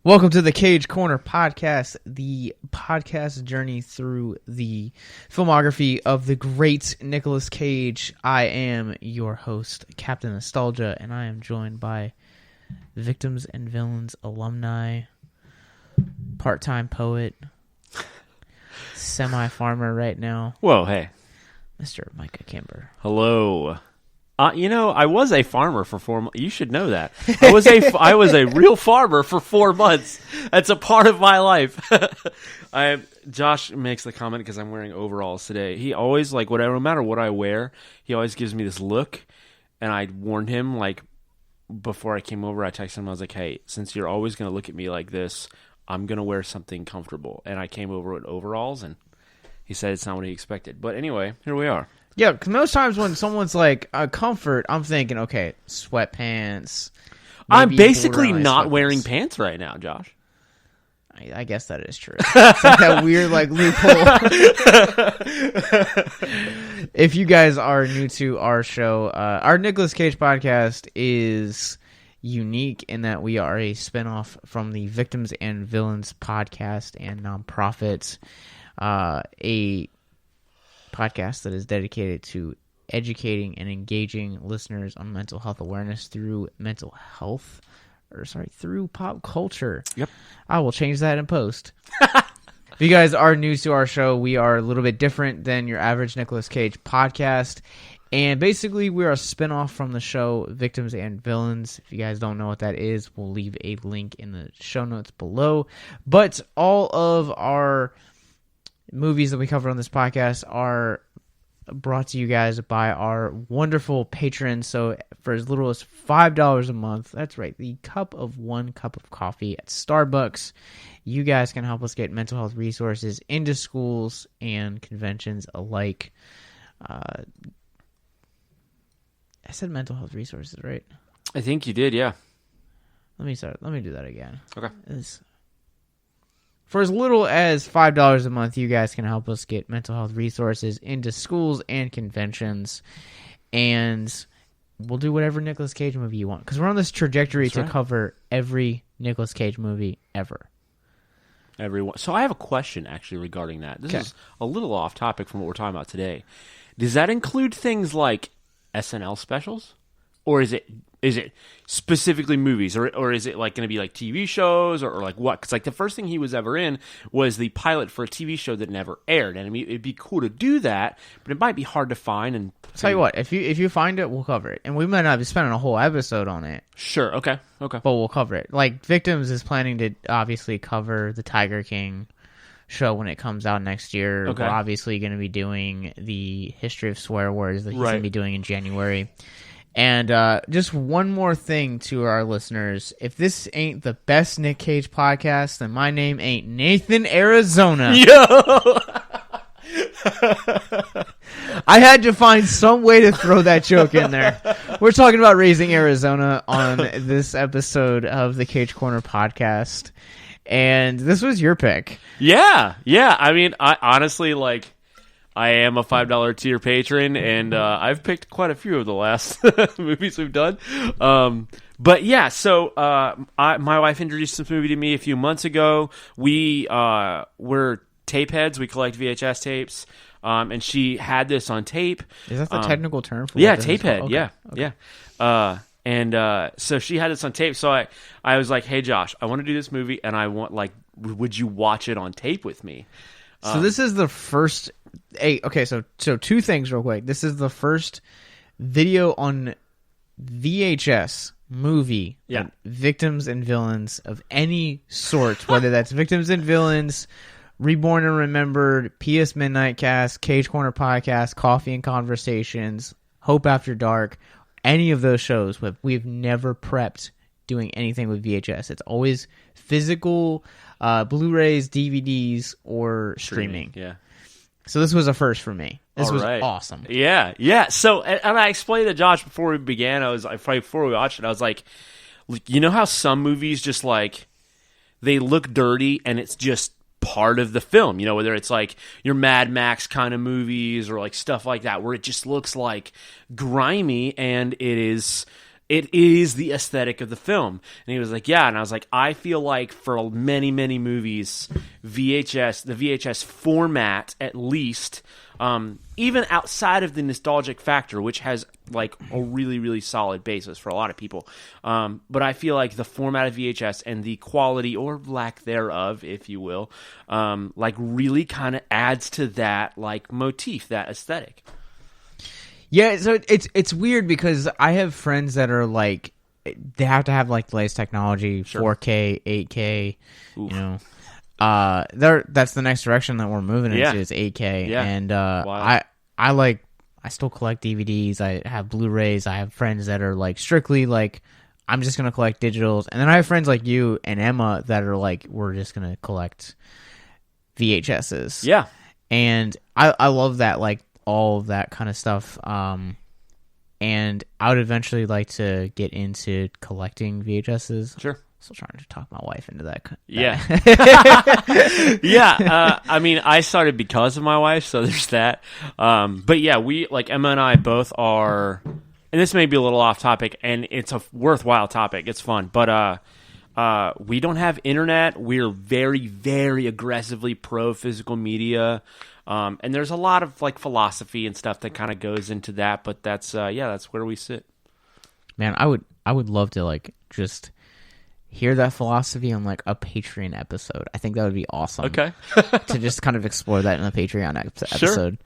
Welcome to the Cage Corner Podcast, the podcast journey through the filmography of the great Nicolas Cage. I am your host, Captain Nostalgia, and I am joined by Victims and Villains alumni, part-time poet, semi-farmer right now. Whoa, hey. Mr. Micah Kimber. Hello. I was a farmer for 4 months. You should know that. I was a real farmer for 4 months. That's a part of my life. Josh makes the comment because I'm wearing overalls today. He always, no matter what I wear, he always gives me this look. And I warned him, before I came over, I texted him, I was like, hey, since you're always going to look at me like this, I'm going to wear something comfortable. And I came over with overalls, and he said it's not what he expected. But anyway, here we are. Yeah, because most times when someone's like, comfort, I'm thinking, okay, sweatpants. I'm basically not wearing pants right now, Josh. I guess that is true. It's like that weird, loophole. If you guys are new to our show, our Nicolas Cage podcast is unique in that we are a spinoff from the Victims and Villains podcast and nonprofit, a podcast that is dedicated to educating and engaging listeners on mental health awareness through through pop culture. Yep. I will change that in post. If you guys are new to our show, we are a little bit different than your average Nicolas Cage podcast. And basically, we are a spinoff from the show Victims and Villains. If you guys don't know what that is, we'll leave a link in the show notes below. But all of our movies that we cover on this podcast are brought to you guys by our wonderful patrons. So for as little as $5 a month, that's right, the one cup of coffee at Starbucks, you guys can help us get mental health resources into schools and conventions alike. I said mental health resources, right? I think you did, yeah. Let me do that again. Okay. For as little as $5 a month, you guys can help us get mental health resources into schools and conventions. And we'll do whatever Nicolas Cage movie you want. Because we're on this trajectory to cover every Nicolas Cage movie ever. Everyone. So I have a question, actually, regarding that. This is a little off topic from what we're talking about today. Does that include things like SNL specials? Or is it specifically movies, or is it going to be TV shows, or what? Because the first thing he was ever in was the pilot for a TV show that never aired, and I mean it'd be cool to do that, but it might be hard to find. And tell you what, if you find it, we'll cover it, and we might not be spending a whole episode on it. Sure, okay, but we'll cover it. Victims is planning to obviously cover the Tiger King show when it comes out next year. Okay. We're obviously going to be doing the history of swear words that he's going to be doing in January. And just one more thing to our listeners. If this ain't the best Nick Cage podcast, then my name ain't Nathan Arizona. Yo! I had to find some way to throw that joke in there. We're talking about Raising Arizona on this episode of the Cage Corner podcast. And this was your pick. Yeah. I mean, I honestly, I am a $5 tier patron, and I've picked quite a few of the last movies we've done. But yeah, so my wife introduced this movie to me a few months ago. We're tape heads. We collect VHS tapes, and she had this on tape. Is that the technical term for yeah, tape head. Okay. Yeah. And so she had this on tape. So I was like, hey, Josh, I want to do this movie, and I want, would you watch it on tape with me? So this is the first... Hey, okay, so two things real quick. This is the first video on VHS movie, Victims and Villains of any sort, whether that's Victims and Villains, Reborn and Remembered, PS Midnight Cast, Cage Corner Podcast, Coffee and Conversations, Hope After Dark, any of those shows. We've never prepped doing anything with VHS. It's always physical, Blu-rays, DVDs, or streaming. Yeah. So this was a first for me. This was awesome. Yeah. So, and I explained to Josh before we began, before we watched it, I was like, you know how some movies just they look dirty and it's just part of the film, whether it's your Mad Max kind of movies or stuff like that, where it just looks grimy, and it is it is the aesthetic of the film. And he was like, yeah. And I was like, I feel like for many, many movies, the VHS format, at least, even outside of the nostalgic factor, which has like a really, really solid basis for a lot of people. But I feel like the format of VHS and the quality or lack thereof, if you will, like really kind of adds to that like motif, that aesthetic. Yeah, so it's weird because I have friends that are like, they have to have like the latest technology, Sure. 4K, 8K, Oof. you know. That's the next direction that we're moving into is 8K. Yeah. And Wow. I still collect DVDs. I have Blu-rays. I have friends that are like strictly like, I'm just gonna collect digitals. And then I have friends like you and Emma that are like, we're just gonna collect VHSs. Yeah. And I love that, like all of that kind of stuff. And I would eventually like to get into collecting VHSs. Sure. Still trying to talk my wife into that. Yeah. Yeah. I mean, I started because of my wife, so there's that. But yeah, we, like Emma and I both are, and this may be a little off topic, and it's a worthwhile topic. It's fun. But we don't have internet. We're very, very aggressively pro physical media. And there's a lot of like philosophy and stuff that kind of goes into that, but that's where we sit. Man, I would love to like just hear that philosophy on like a Patreon episode. I think that would be awesome. Okay. To just kind of explore that in a Patreon episode.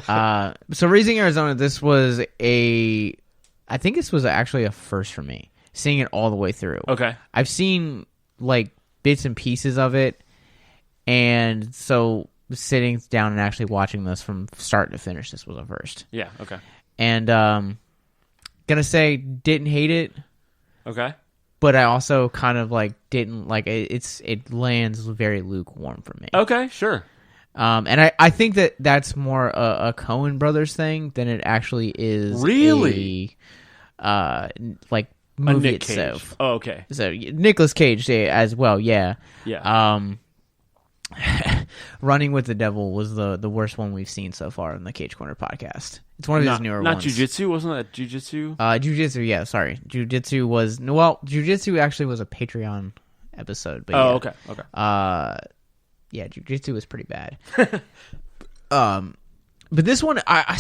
Sure. So Raising Arizona, I think this was actually a first for me, seeing it all the way through. Okay. I've seen like bits and pieces of it, and so sitting down and actually watching this from start to finish, this was a first. Yeah, okay. And gonna say didn't hate it. Okay. But I also kind of like didn't like it. It lands very lukewarm for me. Okay, sure. And I think that's more a Coen Brothers thing than it actually is. Really? Like movie a Nick itself. Cage. Oh, okay. So Nicolas Cage as well. Yeah. Yeah. Running with the Devil was the worst one we've seen so far in the Cage Corner podcast. It's one of his newer not ones. Not Jiu-Jitsu? Wasn't that Jiu-Jitsu? Jiu-Jitsu, yeah, sorry. Jiu-Jitsu actually was a Patreon episode. But oh, yeah. okay. Yeah, Jiu-Jitsu was pretty bad. But this one, I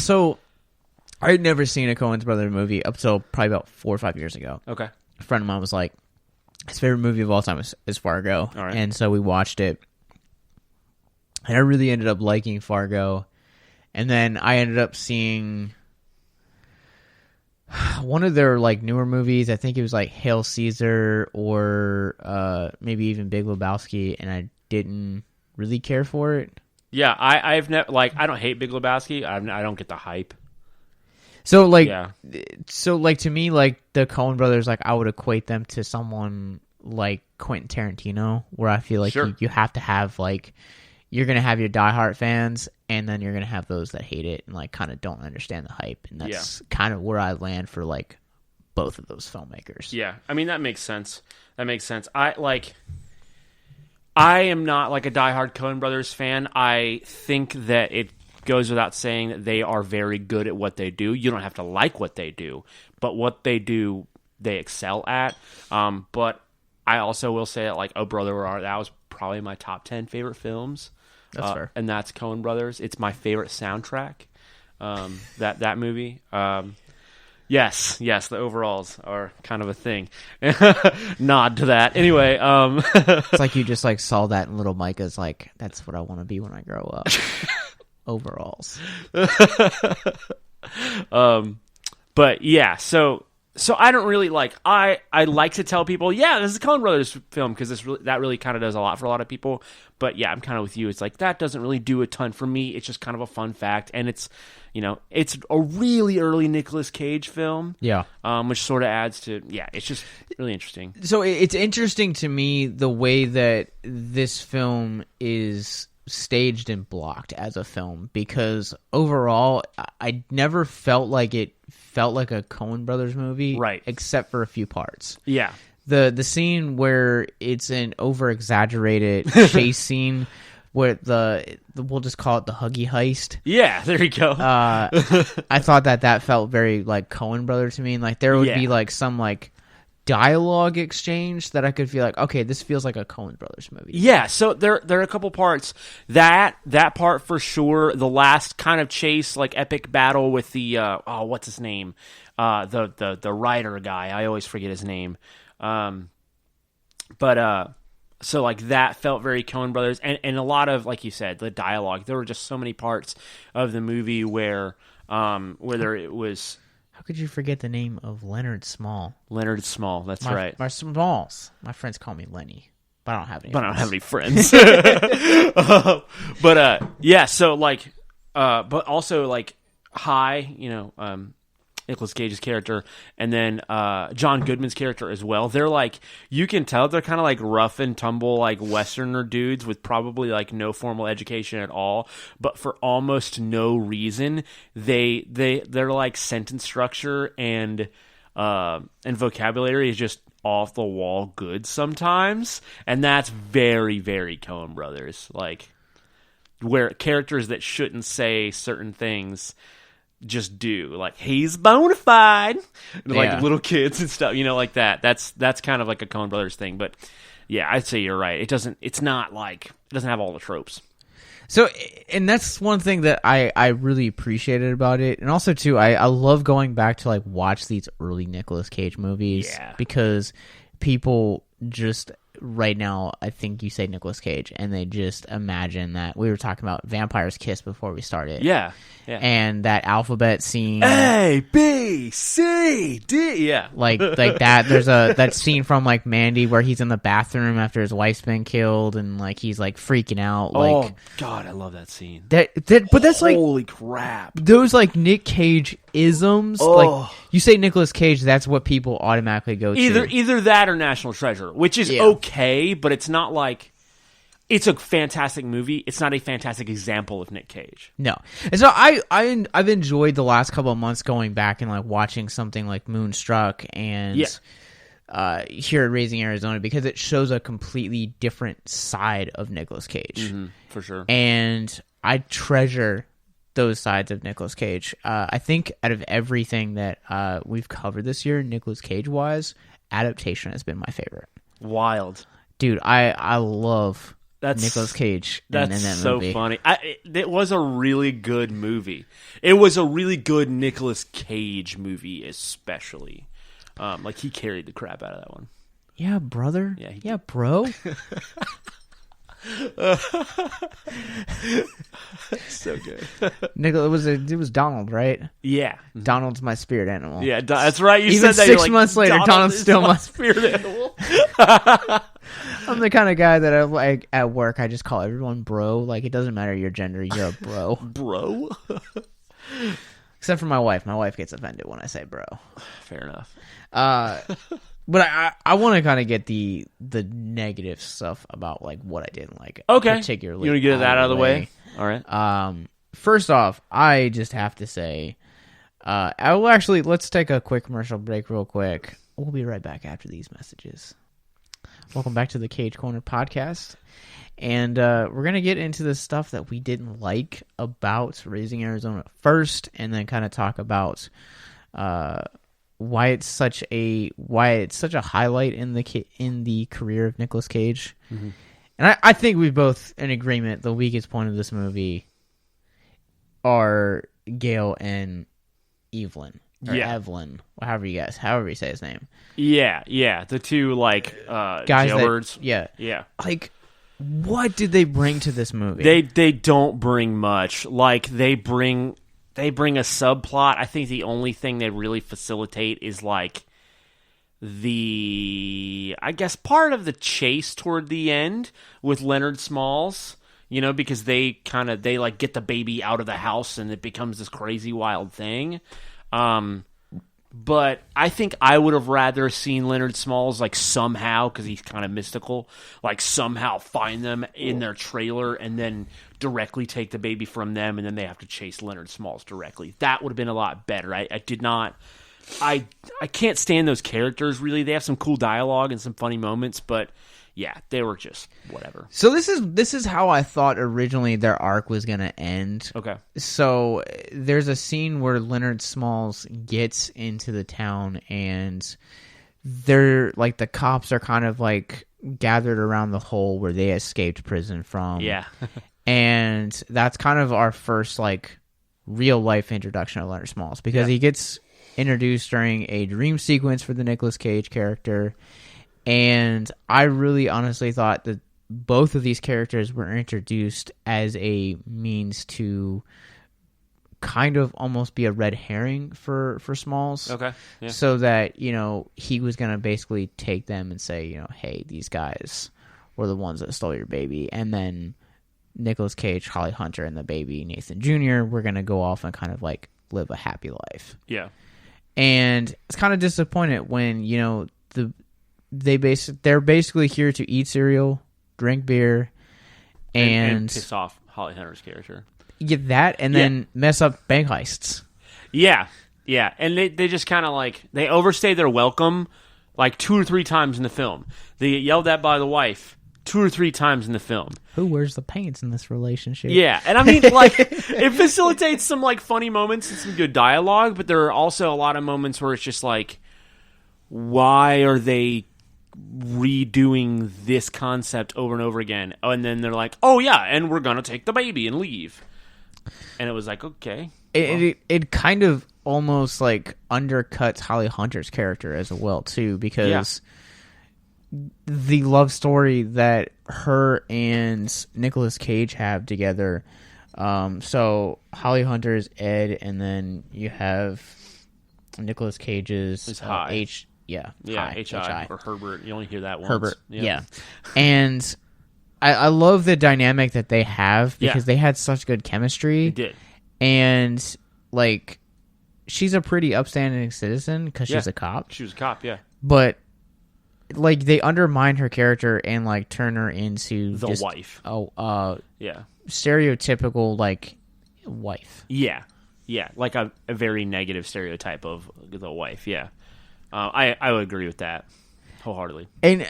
had never seen a Coen Brothers movie up till probably about 4 or 5 years ago. Okay. A friend of mine was like, his favorite movie of all time is Fargo. All right. And so we watched it. And I really ended up liking Fargo. And then I ended up seeing one of their like newer movies. I think it was like Hail Caesar or maybe even Big Lebowski, and I didn't really care for it. Yeah, I've never I don't hate Big Lebowski. I don't get the hype. So like, yeah. So like to me, like the Coen Brothers, like I would equate them to someone like Quentin Tarantino, where I feel like sure. you have to have like. You're going to have your diehard fans, and then you're going to have those that hate it and like kind of don't understand the hype. And that's kind of where I land for like both of those filmmakers. Yeah. I mean, that makes sense. I am not like a diehard Coen Brothers fan. I think that it goes without saying that they are very good at what they do. You don't have to like what they do, but what they do, they excel at. But I also will say that like Oh Brother, Where Art Thou was probably my top 10 favorite films. That's fair. And that's Coen Brothers. It's my favorite soundtrack. That movie. Yes, the overalls are kind of a thing. Nod to that. Anyway, it's like you just like saw that in little Micah's like, that's what I want to be when I grow up. Overalls. But yeah, so I don't really like. I like to tell people, yeah, this is a Coen Brothers film because that really kind of does a lot for a lot of people. But yeah, I'm kind of with you. It's like that doesn't really do a ton for me. It's just kind of a fun fact, and it's it's a really early Nicolas Cage film. Yeah, which sort of adds to it's just really interesting. So it's interesting to me the way that this film is staged and blocked as a film, because overall I never felt like it felt like a Coen Brothers movie, right? Except for a few parts. Yeah. The scene where it's an over-exaggerated chase scene where we'll just call it the Huggy Heist. Yeah, there you go. I thought that felt very like Coen Brothers to me. And, like there would be like some like dialogue exchange that I could feel like, okay, this feels like a Coen Brothers movie. Yeah, so there are a couple parts. That part for sure. The last kind of chase, like epic battle with the what's his name? The writer guy. I always forget his name. So like that felt very Coen Brothers, and a lot of, like you said, the dialogue. There were just so many parts of the movie where it was. How could you forget the name of Leonard Smalls? Leonard Smalls, that's right. My Smalls. My friends call me Lenny, but I don't have any. Friends. Yeah. So like, but also like Nicolas Cage's character, and then John Goodman's character as well. They're like, you can tell they're kind of like rough and tumble, like Westerner dudes with probably like no formal education at all, but for almost no reason, they're like sentence structure and vocabulary is just off the wall good sometimes, and that's very, very Coen Brothers. Like where characters that shouldn't say certain things just do, like he's bona fide, like little kids and stuff, like that. That's kind of like a Coen Brothers thing. But yeah, I'd say you're right. It doesn't have all the tropes. So, and that's one thing that I really appreciated about it, and also too, I love going back to like watch these early Nicolas Cage movies because people just. Right now, I think you say Nicolas Cage, and they just imagine that we were talking about Vampire's Kiss before we started. Yeah. And that alphabet scene, A B C D, yeah, like that. There's that scene from like Mandy where he's in the bathroom after his wife's been killed, and like he's like freaking out. Like, oh God, I love that scene. But that's like holy crap. Those like Nick Cage isms. Oh. Like you say Nicolas Cage, that's what people automatically go to. Either that or National Treasure, which is okay, but it's not like it's a fantastic movie. It's not a fantastic example of Nick Cage. No, and so I've enjoyed the last couple of months going back and like watching something like Moonstruck and here at Raising Arizona, because it shows a completely different side of Nicolas Cage, for sure. And I treasure those sides of Nicolas Cage. I think out of everything that we've covered this year, Nicolas Cage wise, adaptation has been my favorite. Wild, dude. I love Nicolas Cage. That's in that so movie. Funny. It was a really good movie. It was a really good Nicolas Cage movie, especially. Like he carried the crap out of that one. Yeah, brother. Yeah, bro. So good. Nicholas, it was Donald, right? Yeah. Donald's my spirit animal. Yeah, that's right. You Even said that 6 months later, Donald's still my spirit animal. I'm the kind of guy that I like at work. I just call everyone bro. Like it doesn't matter your gender, you're a bro. Bro. Except for my wife. My wife gets offended when I say bro. Fair enough. But I want to kind of get the negative stuff about like what I didn't like. Okay. Particularly, you want to get that out of the way? All right. First off, I just have to say, I will actually let's take a quick commercial break real quick. We'll be right back after these messages. Welcome back to the Cage Corner podcast, and we're gonna get into the stuff that we didn't like about Raising Arizona first, and then kind of talk about why it's such a highlight in the career of Nicolas Cage. Mm-hmm. And I think we're both in agreement the weakest point of this movie are Gail and Evelyn. Or Evelyn, however you say his name. Yeah, the two like guys jailbirds. Yeah. Like, what did they bring to this movie? They don't bring much. Like they bring a subplot. I think the only thing they really facilitate is like I guess part of the chase toward the end with Leonard Smalls. Because they like get the baby out of the house and it becomes this crazy wild thing. But I think I would have rather seen Leonard Smalls like somehow, because he's kind of mystical, like somehow find them in their trailer and then directly take the baby from them, and then they have to chase Leonard Smalls directly. That would have been a lot better. I can't stand those characters really. They have some cool dialogue and some funny moments, but yeah, they were just whatever. So this is how I thought originally their arc was gonna end. Okay. So there's a scene where Leonard Smalls gets into the town, and they're like the cops are kind of like gathered around the hole where they escaped prison from. Yeah. And that's kind of our first like real life introduction of Leonard Smalls, because he gets introduced during a dream sequence for the Nicolas Cage character. And I really honestly thought that both of these characters were introduced as a means to kind of almost be a red herring for Smalls. Okay. Yeah. So that, you know, he was going to basically take them and say, you know, hey, these guys were the ones that stole your baby. And then Nicolas Cage, Holly Hunter, and the baby, Nathan Jr., we're going to go off and kind of like live a happy life. Yeah. And it's kind of disappointed when, you know, they're basically here to eat cereal, drink beer, and piss off Holly Hunter's character. Get that, and then mess up bank heists. Yeah, yeah, and they just kind of like they overstay their welcome like 2 or 3 times in the film. They get yelled at by the wife 2 or 3 times in the film. Who wears the pants in this relationship? Yeah, and I mean, like, it facilitates some like funny moments and some good dialogue, but there are also a lot of moments where it's just like, why are they redoing this concept over and over again? Oh, and then they're like, oh yeah, and we're gonna take the baby and leave. And it was like, okay. It kind of almost like undercuts Holly Hunter's character as well too, because the love story that her and Nicolas Cage have together. So Holly Hunter's Ed, and then you have Nicolas Cage's H. Yeah, H.I. or Herbert. You only hear that once. Herbert, yeah. And I love the dynamic that they have, because they had such good chemistry. They did. And, like, she's a pretty upstanding citizen because she's a cop. She was a cop, yeah. But, like, they undermine her character and, like, turn her into the wife. Stereotypical, like, wife. Yeah. Yeah, like a very negative stereotype of the wife, yeah. I would agree with that wholeheartedly. And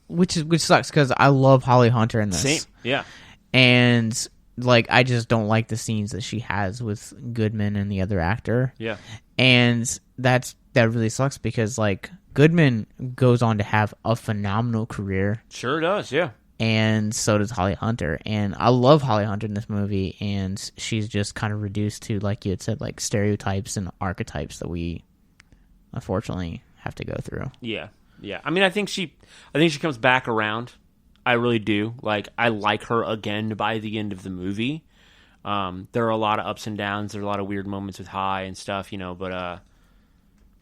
which sucks, because I love Holly Hunter in this. Same, yeah. And like, I just don't like the scenes that she has with Goodman and the other actor. Yeah. And that really sucks, because like Goodman goes on to have a phenomenal career. Sure does, yeah. And so does Holly Hunter. And I love Holly Hunter in this movie, and she's just kind of reduced to, like you had said, like stereotypes and archetypes that we unfortunately have to go through. Yeah. Yeah. I mean, I think she comes back around. I really do. Like, I like her again by the end of the movie. There are a lot of ups and downs. There are a lot of weird moments with High and stuff, you know, but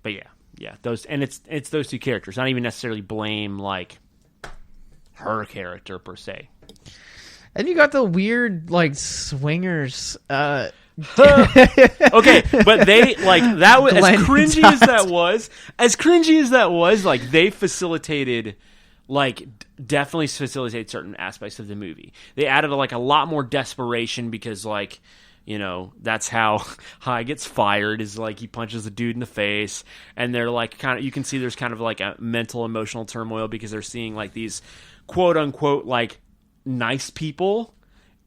yeah. Those, and it's those two characters. Not even necessarily blame like her character per se. And you got the weird like swingers. Okay, but they like that was as cringy as that was. Like, they facilitated, like, definitely facilitate certain aspects of the movie. They added like a lot more desperation, because like, you know, that's how High gets fired, is like he punches the dude in the face, and they're like kind of, you can see there's kind of like a mental emotional turmoil, because they're seeing like these quote unquote like nice people,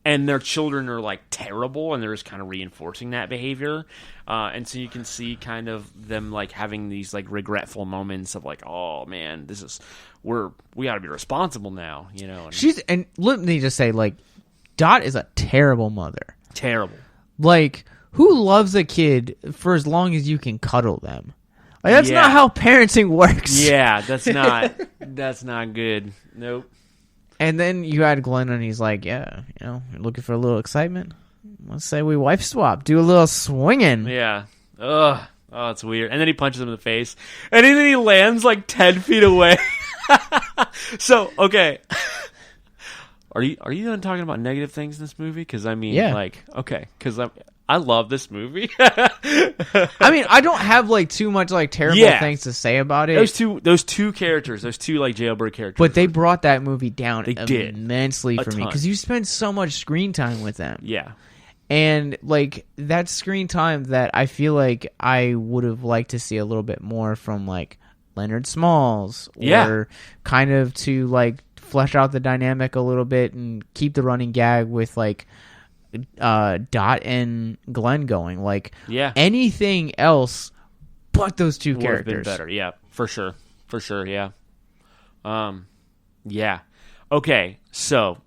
and their children are like terrible, and they're just kind of reinforcing that behavior. And so you can see kind of them like having these like regretful moments of like, oh man, we got to be responsible now, you know. And let me just say, like, Dot is a terrible mother. Terrible. Like, who loves a kid for as long as you can cuddle them? Like, that's not how parenting works. Yeah, that's not good. Nope. And then you had Glenn, and he's like, yeah, you know, you're looking for a little excitement? Let's say we wife swap. Do a little swinging. Yeah. Ugh. Oh, it's weird. And then he punches him in the face. And then he lands like 10 feet away. So, okay. Are you done talking about negative things in this movie? Because, I mean, like, okay. Because I love this movie. I mean, I don't have like too much like terrible things to say about it. Those two characters, those two like jailbird characters, but they brought that movie down immensely for me, because you spend so much screen time with them. Yeah, and like that screen time that I feel like I would have liked to see a little bit more from like Leonard Smalls, Yeah. or kind of to like flesh out the dynamic a little bit and keep the running gag with like Dot and Glenn going. Like anything else but those two would have characters. been better. Yeah, for sure. Yeah. Yeah. Okay, so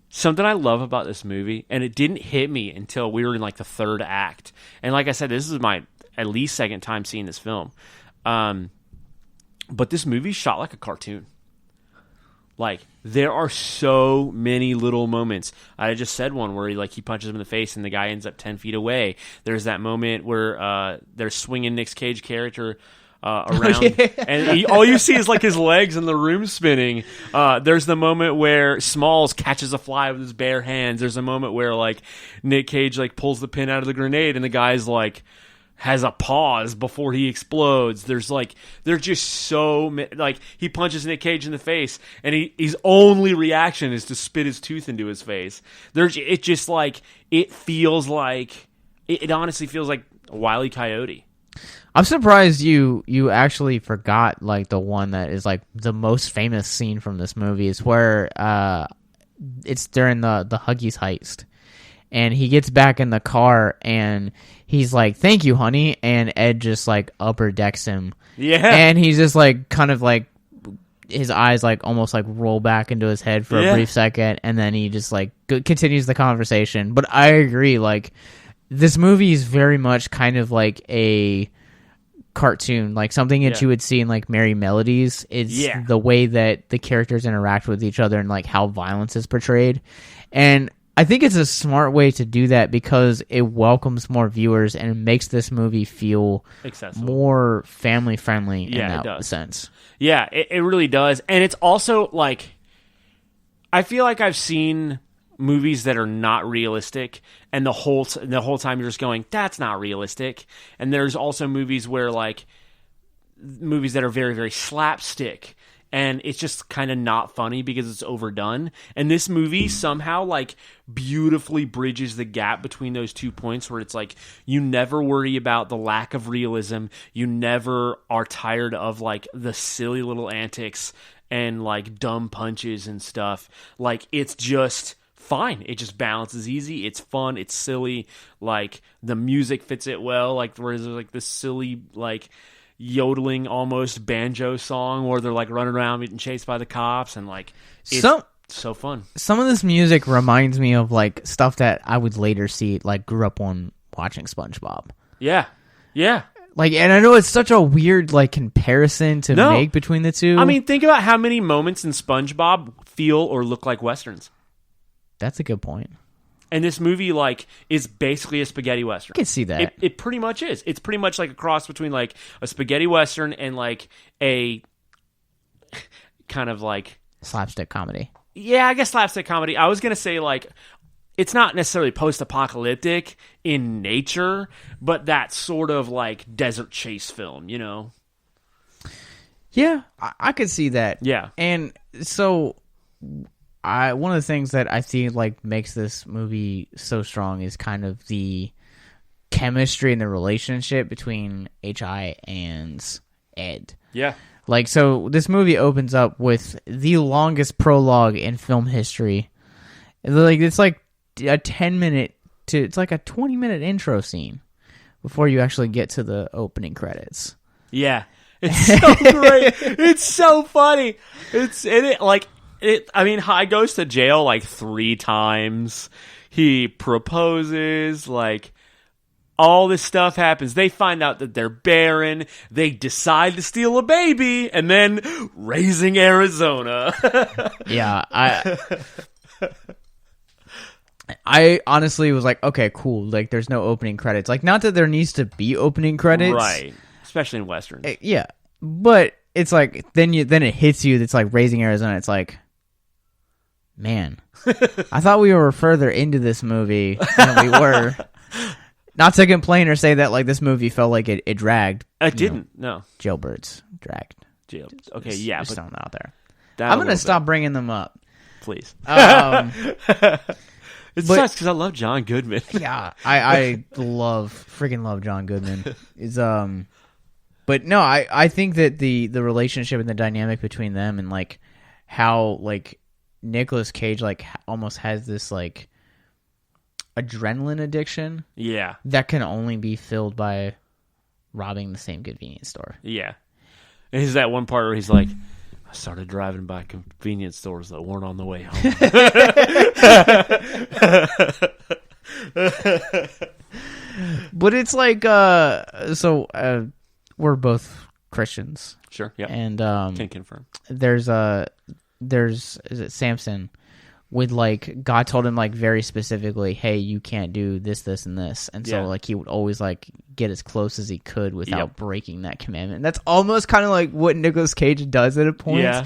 something I love about this movie, and it didn't hit me until we were in like the third act. And like I said, this is my at least second time seeing this film. But this movie's shot like a cartoon. Like, there are so many little moments. I just said one where he punches him in the face and the guy ends up 10 feet away. There's that moment where they're swinging Nick Cage's character around, and all you see is like his legs and the room spinning. There's the moment where Smalls catches a fly with his bare hands. There's a moment where like Nick Cage like pulls the pin out of the grenade and the guy's like has a pause before he explodes. There's just so like he punches Nick Cage in the face and his only reaction is to spit his tooth into his face. It just like it feels like it honestly feels like Wile E. Coyote. I'm surprised you actually forgot like the one that is like the most famous scene from this movie is where it's during the Huggies heist. And he gets back in the car, and he's like, "Thank you, honey." And Ed just like upper decks him. Yeah. And he's just like kind of like his eyes like almost like roll back into his head for a brief second, and then he just like continues the conversation. But I agree, like this movie is very much kind of like a cartoon, like something that you would see in like Merry Melodies. It's the way that the characters interact with each other and like how violence is portrayed. And I think it's a smart way to do that because it welcomes more viewers and it makes this movie feel accessible, more family friendly in it that does. sense. Yeah, it really does. And it's also like, I feel like I've seen movies that are not realistic, and the whole time you're just going, that's not realistic. And there's also movies where like movies that are very, very slapstick, and it's just kind of not funny because it's overdone. And this movie somehow like beautifully bridges the gap between those 2 points where it's like you never worry about the lack of realism. You never are tired of like the silly little antics and like dumb punches and stuff. Like it's just fine. It just balances easy. It's fun. It's silly. Like the music fits it well. Like there's like this silly like yodeling almost banjo song where they're like running around getting chased by the cops, and like it's so fun. Some of this music reminds me of like stuff that I would later see, like grew up on watching SpongeBob. Yeah. Like, and I know it's such a weird like comparison to make between the two. I mean, think about how many moments in SpongeBob feel or look like Westerns. That's a good point. And this movie, like, is basically a spaghetti Western. I can see that. It pretty much is. It's pretty much like a cross between, like, a spaghetti Western and, like, a kind of, like... slapstick comedy. Yeah, I guess slapstick comedy. I was going to say, like, it's not necessarily post-apocalyptic in nature, but that sort of, like, desert chase film, you know? Yeah, I could see that. Yeah. And so... one of the things that I feel like makes this movie so strong is kind of the chemistry and the relationship between H.I. and Ed. Yeah. Like, so this movie opens up with the longest prologue in film history. Like, it's like a 10-minute to, it's like a 20-minute intro scene before you actually get to the opening credits. Yeah. It's so great. It's so funny. He goes to jail like 3 times. He proposes, like, all this stuff happens. They find out that they're barren. They decide to steal a baby, and then Raising Arizona. Yeah, I honestly was like, okay, cool. Like, there's no opening credits. Like, not that there needs to be opening credits, right? Especially in westerns. Yeah, but it's like then it hits you. It's like Raising Arizona. It's like, man, I thought we were further into this movie than we were. Not to complain or say that like this movie felt like it dragged. It didn't. No. Jailbirds dragged. Okay, just, yeah. Just but throwing them out there. I'm going to stop bringing them up. Please. It sucks because I love John Goodman. Yeah, I freaking love John Goodman. Is But no, I think that the relationship and the dynamic between them and like how like Nicolas Cage like almost has this like adrenaline addiction. Yeah. That can only be filled by robbing the same convenience store. Yeah. And he's that one part where he's like, I started driving by convenience stores that weren't on the way home. But it's like, we're both Christians. Sure, yeah. And can confirm. There's is it Samson with like God told him like very specifically, hey, you can't do this, this, and this, and so like he would always like get as close as he could without breaking that commandment. And that's almost kind of like what Nicolas Cage does at a point. Yeah.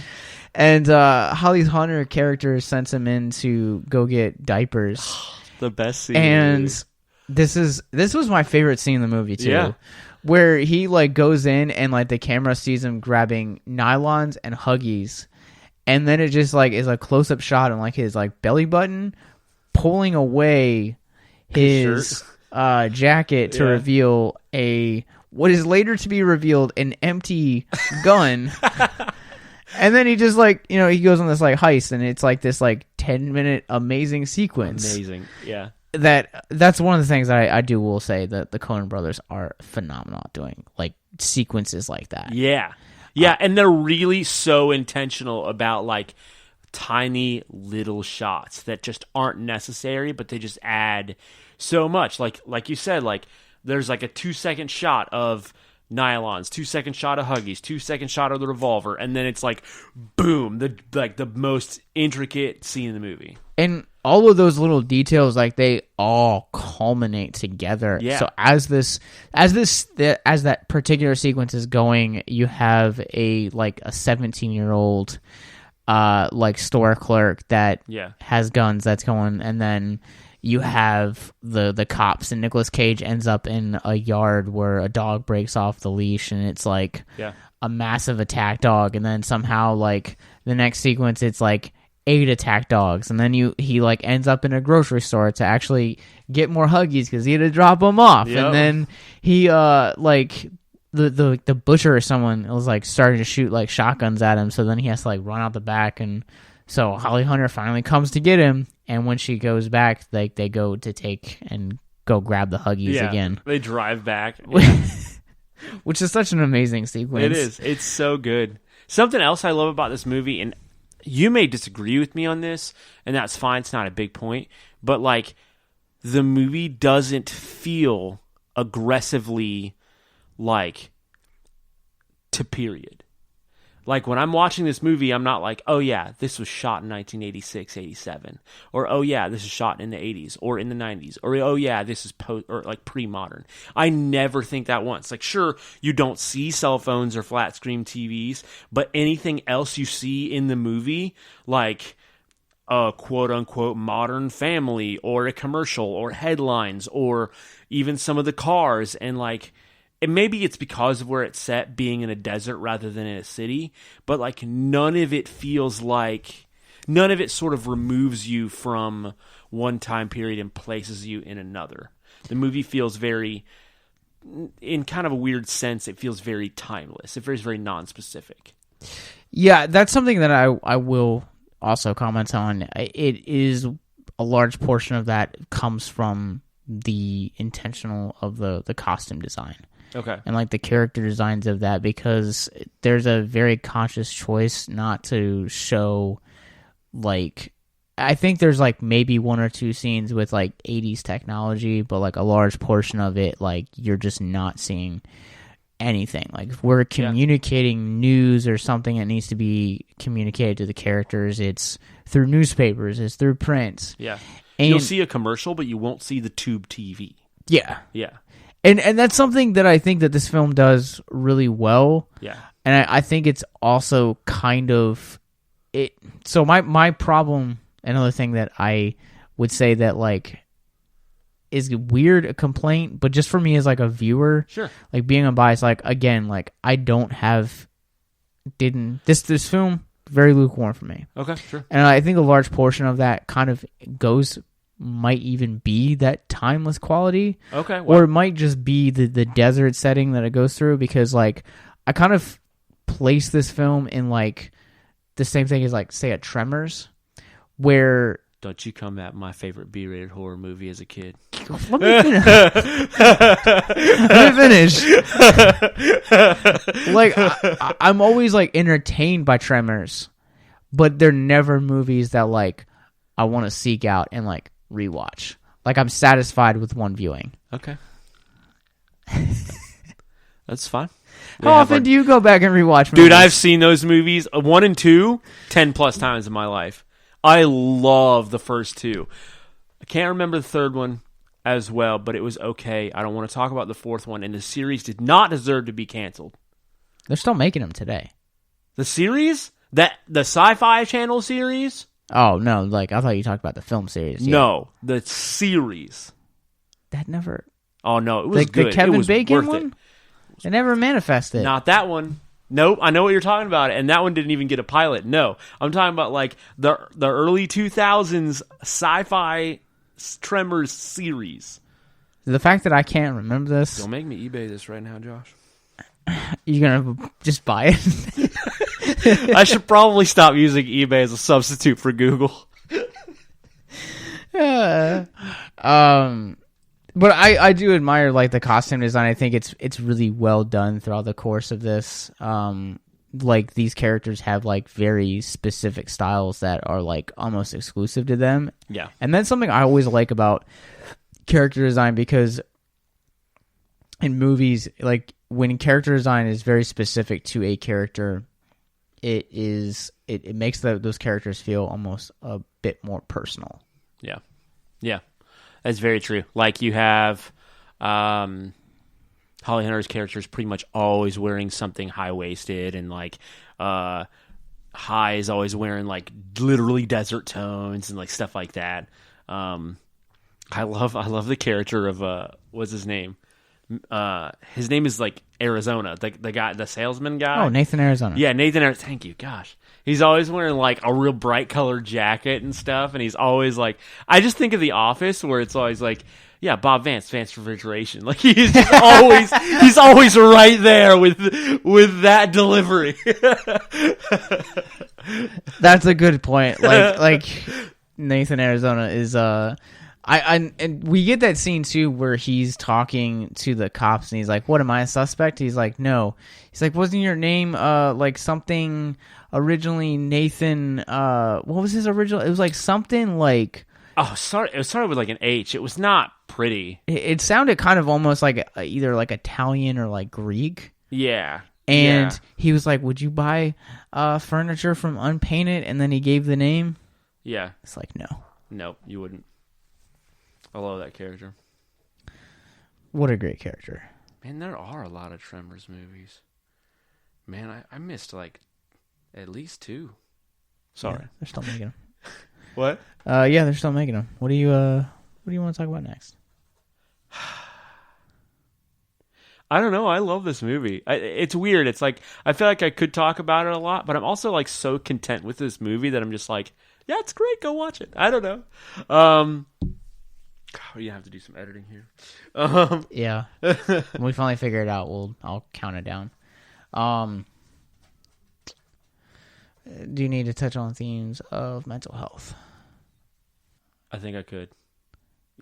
And Holly Hunter character sends him in to go get diapers. The best scene. And this was my favorite scene in the movie too. Yeah. Where he like goes in and like the camera sees him grabbing nylons and Huggies, and then it just like is a close up shot on like his like belly button, pulling away his jacket to reveal what is later to be revealed an empty gun. And then he just like he goes on this like heist, and it's like this like 10-minute amazing sequence. Amazing, yeah. That's one of the things I will say that the Coen brothers are phenomenal at doing, like sequences like that. Yeah. Yeah, and they're really so intentional about like tiny little shots that just aren't necessary, but they just add so much. Like you said, like there's like a 2-second shot of nylons, 2-second shot of Huggies, 2-second shot of the revolver, and then it's like boom, the most intricate scene in the movie. And all of those little details, like they all culminate together. Yeah. So as that particular sequence is going, you have a 17-year-old like store clerk that has guns that's going, and then you have the cops, and Nicolas Cage ends up in a yard where a dog breaks off the leash, and it's like a massive attack dog, and then somehow like the next sequence it's like 8 attack dogs, and then he like ends up in a grocery store to actually get more Huggies because he had to drop them off. And then he like the butcher or someone was like starting to shoot like shotguns at him, so then he has to like run out the back, and so Holly Hunter finally comes to get him, and when she goes back, like they go to take and go grab the Huggies again. They drive back. Which is such an amazing sequence. It is. It's so good. Something else I love about this movie, and you may disagree with me on this, and that's fine. It's not a big point. But, like, the movie doesn't feel aggressively, like, to period. Like, when I'm watching this movie, I'm not like, oh, yeah, this was shot in 1986, 87. Or, oh, yeah, this is shot in the 80s or in the 90s. Or, oh, yeah, this is pre-modern. I never think that once. Like, sure, you don't see cell phones or flat screen TVs, but anything else you see in the movie, like a quote-unquote modern family or a commercial or headlines or even some of the cars and, like, and maybe it's because of where it's set, being in a desert rather than in a city, but like none of it sort of removes you from one time period and places you in another. The movie feels very, in kind of a weird sense, it feels very timeless. It feels very non-specific. Yeah, that's something that I will also comment on. It is a large portion of that comes from the intentional of the costume design. Okay. And like the character designs of that, because there's a very conscious choice not to show, like, I think there's like maybe 1 or 2 scenes with like 80s technology, but like a large portion of it, like you're just not seeing anything. Like if we're communicating news or something that needs to be communicated to the characters, it's through newspapers, it's through print. Yeah. And you'll see a commercial, but you won't see the tube TV. Yeah. Yeah. And that's something that I think that this film does really well. Yeah. And I think it's also kind of it. So my problem, another thing that I would say that like is weird, a complaint, but just for me as like a viewer, sure, like being unbiased, like again, like I didn't this film very lukewarm for me. Okay, sure. And I think a large portion of that kind of goes might even be that timeless quality. Okay. Or it might just be the desert setting that it goes through, because like I kind of place this film in like the same thing as like say a Tremors, where Don't you come at my favorite B-rated horror movie as a kid. let me finish. Let me finish. Like I'm always like entertained by Tremors, but they're never movies that like I want to seek out and like rewatch. Like I'm satisfied with one viewing. Okay. That's fine. How often do you go back and rewatch movies? Dude, I've seen those movies, 1 and 2, 10 plus times in my life. I love the first two. I can't remember the third one as well, but it was okay. I don't want to talk about the fourth one, and the series did not deserve to be canceled. They're still making them today. The series? The Sci-Fi Channel series? Oh, no, like I thought you talked about the film series. Yeah. No, the series. That never... Oh, no, it was good. The Kevin it was Bacon worth one? It. They never manifested. Not that one. Nope, I know what you're talking about, and that one didn't even get a pilot. No, I'm talking about like the early 2000s sci-fi Tremors series. The fact that I can't remember this... Don't make me eBay this right now, Josh. You're going to just buy it? I should probably stop using eBay as a substitute for Google. But I do admire like the costume design. I think it's really well done throughout the course of this. Like these characters have like very specific styles that are like almost exclusive to them. Yeah. And that's something I always like about character design, because in movies, like when character design is very specific to a character, it makes those characters feel almost a bit more personal. Yeah. Yeah. That's very true. Like you have Holly Hunter's character is pretty much always wearing something high-waisted, and like High is always wearing like literally desert tones and like stuff like that. I love the character of what's his name? His name is like Arizona, the guy, the salesman guy. Oh, Nathan Arizona. Yeah, Nathan Arizona. Thank you. Gosh. He's always wearing like a real bright colored jacket and stuff, and he's always like, I just think of The Office where it's always like, yeah, Bob Vance Refrigeration. Like he's always right there with that delivery. That's a good point. Like Nathan Arizona is and we get that scene too where he's talking to the cops and he's like, "What, am I a suspect?" He's like, "No." He's like, "Wasn't your name like something originally Nathan what was his original? It was like something like Oh, sorry. It started with like an H. It was not pretty. It sounded kind of almost like either like Italian or like Greek. Yeah. And he was like, "Would you buy furniture from Unpainted?" And then he gave the name. Yeah. It's like, no. No, you wouldn't. I love that character. What a great character. Man, there are a lot of Tremors movies. Man, I missed like at least 2. Sorry. Yeah, they're still making them. What? Yeah, they're still making them. What do you want to talk about next? I don't know. I love this movie. It's weird. It's like I feel like I could talk about it a lot, but I'm also like so content with this movie that I'm just like, yeah, it's great. Go watch it. I don't know. You have to do some editing here. Yeah. When we finally figure it out, I'll count it down. Do you need to touch on themes of mental health? I think I could.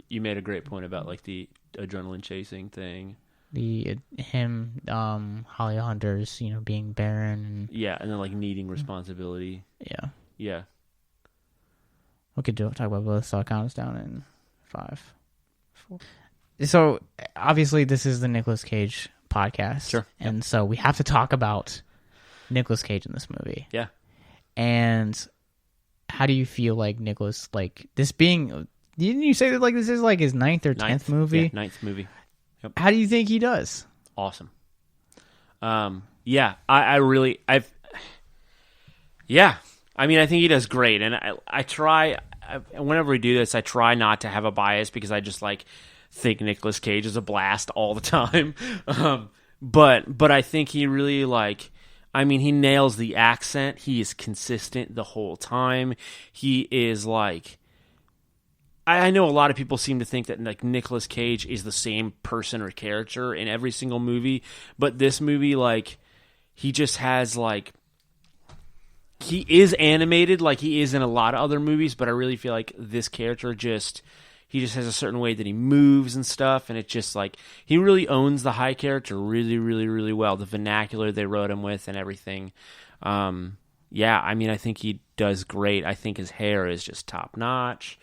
You made a great point about like the adrenaline chasing thing. Holly Hunter's, being barren. And, yeah, and then like needing responsibility. Yeah. Yeah. We could talk about both, so I'll count us down in 5, 4. So, obviously, this is the Nicolas Cage podcast. Sure. And so we have to talk about Nicolas Cage in this movie. Yeah. And how do you feel like Nicolas, like, this being... Didn't you say that like this is like his 9th or 10th movie? Yeah, 9th movie. Yep. How do you think he does? Awesome. Yeah, I mean, I think he does great, and I try, whenever we do this, I try not to have a bias because I just like think Nicolas Cage is a blast all the time. But I think he really he nails the accent. He is consistent the whole time. He is like, I know a lot of people seem to think that like Nicolas Cage is the same person or character in every single movie, but this movie, like, he just has like, he is animated like he is in a lot of other movies, but I really feel like this character he just has a certain way that he moves and stuff, and it's just like he really owns the high character really, really, really well. The vernacular they wrote him with and everything. Yeah, I mean, I think he does great. I think his hair is just top notch.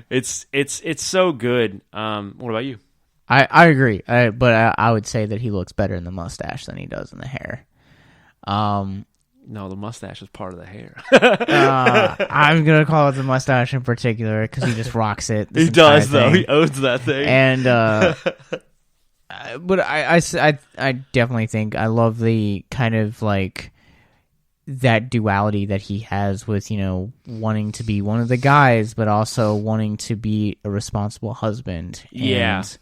It's so good. What about you? I agree, but I would say that he looks better in the mustache than he does in the hair. No, the mustache is part of the hair. I'm gonna call it the mustache in particular because he just rocks it. He does, though. He owns that thing. And but I definitely think I love the kind of like that duality that he has with, you know, wanting to be one of the guys, but also wanting to be a responsible husband. Yeah. And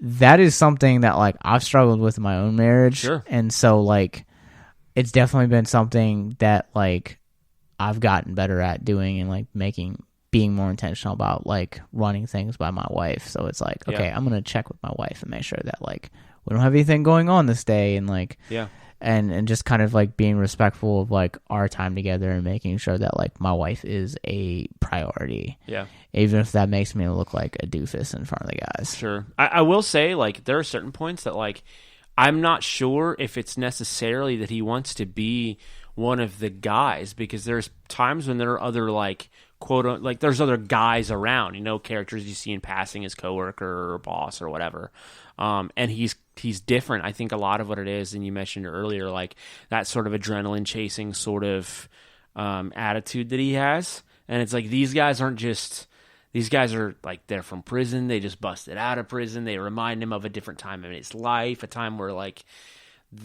that is something that like I've struggled with in my own marriage. Sure. And so like it's definitely been something that like I've gotten better at doing and like being more intentional about like running things by my wife. So it's like, okay, I'm going to check with my wife and make sure that like we don't have anything going on this day, and like, and just kind of like being respectful of like our time together and making sure that like my wife is a priority. Yeah. Even if that makes me look like a doofus in front of the guys. Sure. I will say, like, there are certain points that like I'm not sure if it's necessarily that he wants to be one of the guys, because there's times when there are other like like there's other guys around, you know, characters you see in passing, his coworker or boss or whatever. And he's different. I think a lot of what it is, and you mentioned it earlier, like that sort of adrenaline chasing sort of attitude that he has. And it's like these guys are like, they're from prison. They just busted out of prison. They remind him of a different time in his life, a time where like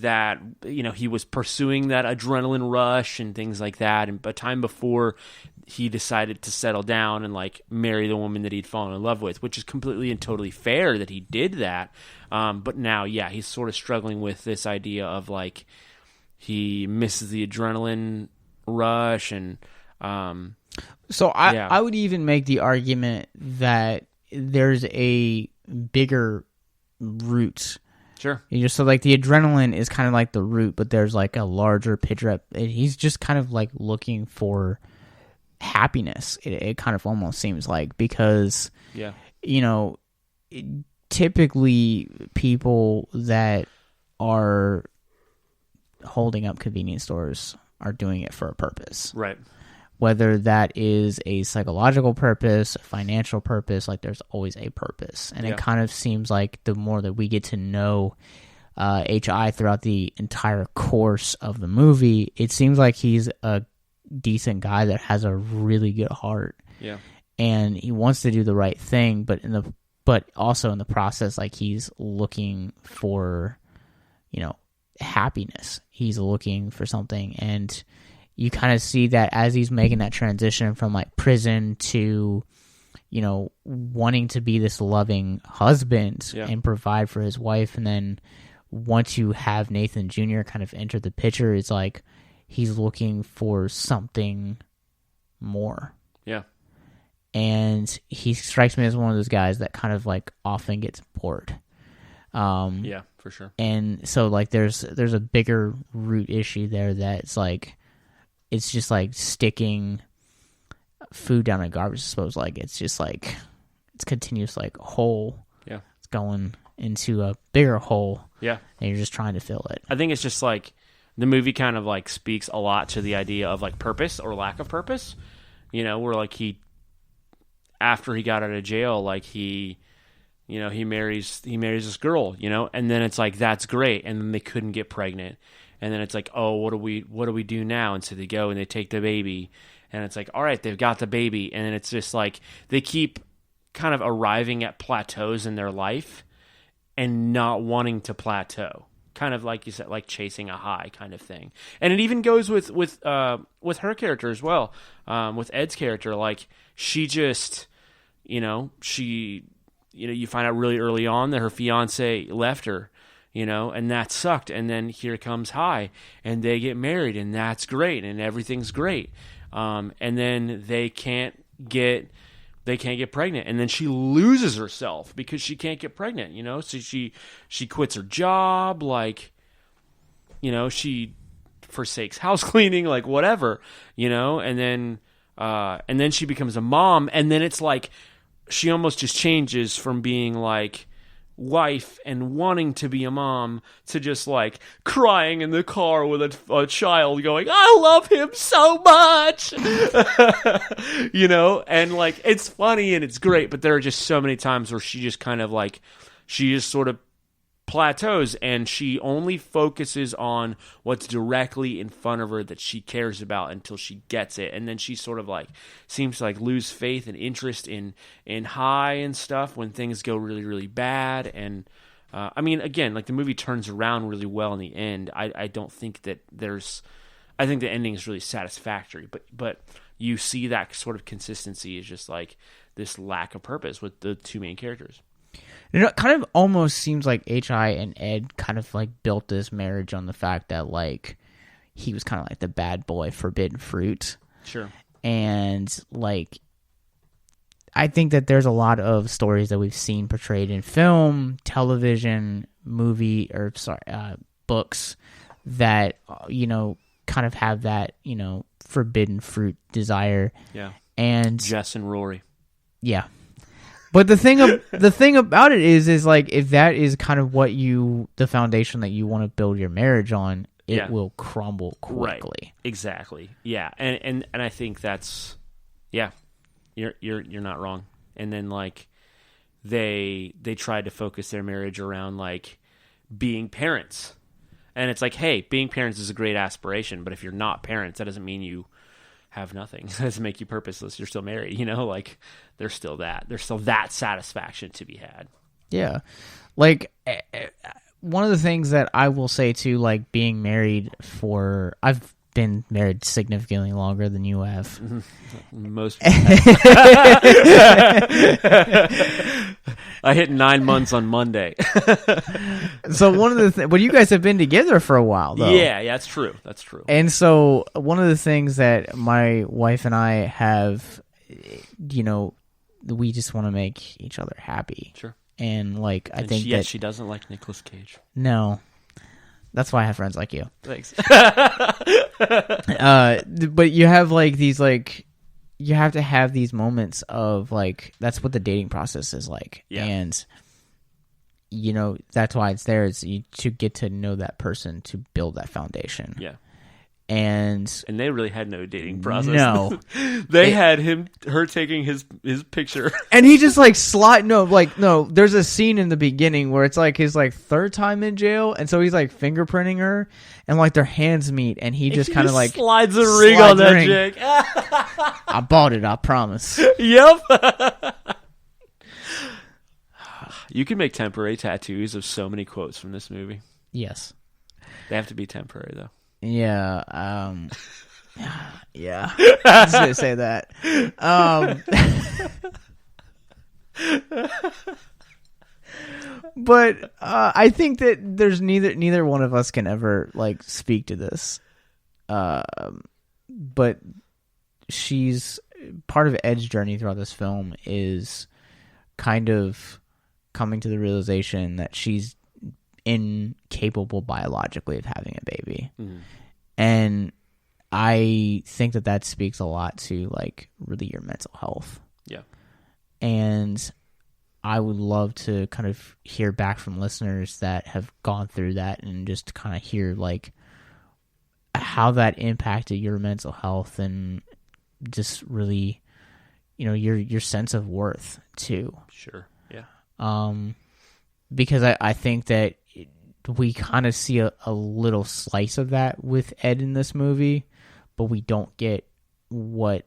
that, you know, he was pursuing that adrenaline rush and things like that. And a time before he decided to settle down and like marry the woman that he'd fallen in love with, which is completely and totally fair that he did that. But now, yeah, he's sort of struggling with this idea of like he misses the adrenaline rush. And so I would even make the argument that there's a bigger root. Sure. So like the adrenaline is kind of like the root, but there's like a larger picture. He's just kind of like looking for happiness. It kind of almost seems like, because you know, typically people that are holding up convenience stores are doing it for a purpose, right? Whether that is a psychological purpose, a financial purpose, like there's always a purpose. And it kind of seems like the more that we get to know H.I. throughout the entire course of the movie, it seems like he's a decent guy that has a really good heart. Yeah. And he wants to do the right thing, but also in the process, like he's looking for, you know, happiness. He's looking for something, and you kind of see that as he's making that transition from like prison to, you know, wanting to be this loving husband and provide for his wife. And then once you have Nathan Jr. kind of enter the picture, it's like he's looking for something more. Yeah. And he strikes me as one of those guys that kind of like often gets bored. Yeah, for sure. And so like there's a bigger root issue there that's like, it's just like sticking food down a garbage disposal. Like it's just like it's continuous like hole. Yeah, it's going into a bigger hole. Yeah, and you're just trying to fill it. I think it's just like the movie kind of like speaks a lot to the idea of like purpose or lack of purpose. You know, where like after he got out of jail, like he marries this girl, you know, and then it's like that's great, and then they couldn't get pregnant. And then it's like, oh, what do we do now? And so they go and they take the baby, and it's like, all right, they've got the baby. And then it's just like they keep kind of arriving at plateaus in their life and not wanting to plateau. Kind of like you said, like chasing a high kind of thing. And it even goes with her character as well, with Ed's character. Like she just, you find out really early on that her fiance left her. You know, and that sucked. And then here comes High, and they get married, and that's great, and everything's great. And then they can't get pregnant, and then she loses herself because she can't get pregnant, so she quits her job, like, she forsakes house cleaning, like whatever, and then she becomes a mom, and then it's like she almost just changes from being like wife and wanting to be a mom to just like crying in the car with a child going, I love him so much. And like it's funny and it's great, but there are just so many times where she just kind of like she just sort of plateaus and she only focuses on what's directly in front of her that she cares about until she gets it, and then she sort of like seems to like lose faith and interest in high and stuff when things go really, really bad. And I mean, again, like the movie turns around really well in the end. I don't think that I think the ending is really satisfactory, but you see that sort of consistency is just like this lack of purpose with the two main characters. It kind of almost seems like H.I. and Ed kind of like built this marriage on the fact that like he was kind of like the bad boy, forbidden fruit. Sure. And like I think that there's a lot of stories that we've seen portrayed in film, television, books that kind of have that forbidden fruit desire. Yeah. And Jess and Rory. Yeah. But the thing about it is like if that is kind of what the foundation that you want to build your marriage on, it will crumble quickly. Right. Exactly. Yeah. And I think that's you're not wrong. And then like they tried to focus their marriage around like being parents. And it's like, hey, being parents is a great aspiration, but if you're not parents, that doesn't mean you have nothing. It doesn't make you purposeless. You're still married, like there's still that satisfaction to be had. Yeah. Like one of the things that I will say too, like being married I've been married significantly longer than you have. Most I hit 9 months on Monday. So one of the but you guys have been together for a while though. Yeah, that's true. And so one of the things that my wife and I have, we just want to make each other happy. Sure. And like I think that she doesn't like Nicolas Cage. No. That's why I have friends like you. Thanks. But you have like these like you have to have these moments of like that's what the dating process is like. Yeah. And that's why it's there is to get to know that person to build that foundation. Yeah. And they really had no dating process. No. They had her taking his picture. And he just like there's a scene in the beginning where it's like his like third time in jail, and so he's like fingerprinting her and like their hands meet and he just kind of like slides a ring on that chick. I bought it, I promise. Yep. You can make temporary tattoos of so many quotes from this movie. Yes. They have to be temporary though. Yeah, yeah. I was gonna say that. But I think that there's neither one of us can ever like speak to this. But she's part of Ed's journey throughout this film is kind of coming to the realization that she's incapable biologically of having a baby. Mm. And I think that speaks a lot to like really your mental health. Yeah. And I would love to kind of hear back from listeners that have gone through that and just kind of hear like how that impacted your mental health and just really, your sense of worth too. Sure. Yeah. Because I think that we kind of see a little slice of that with Ed in this movie, but we don't get what,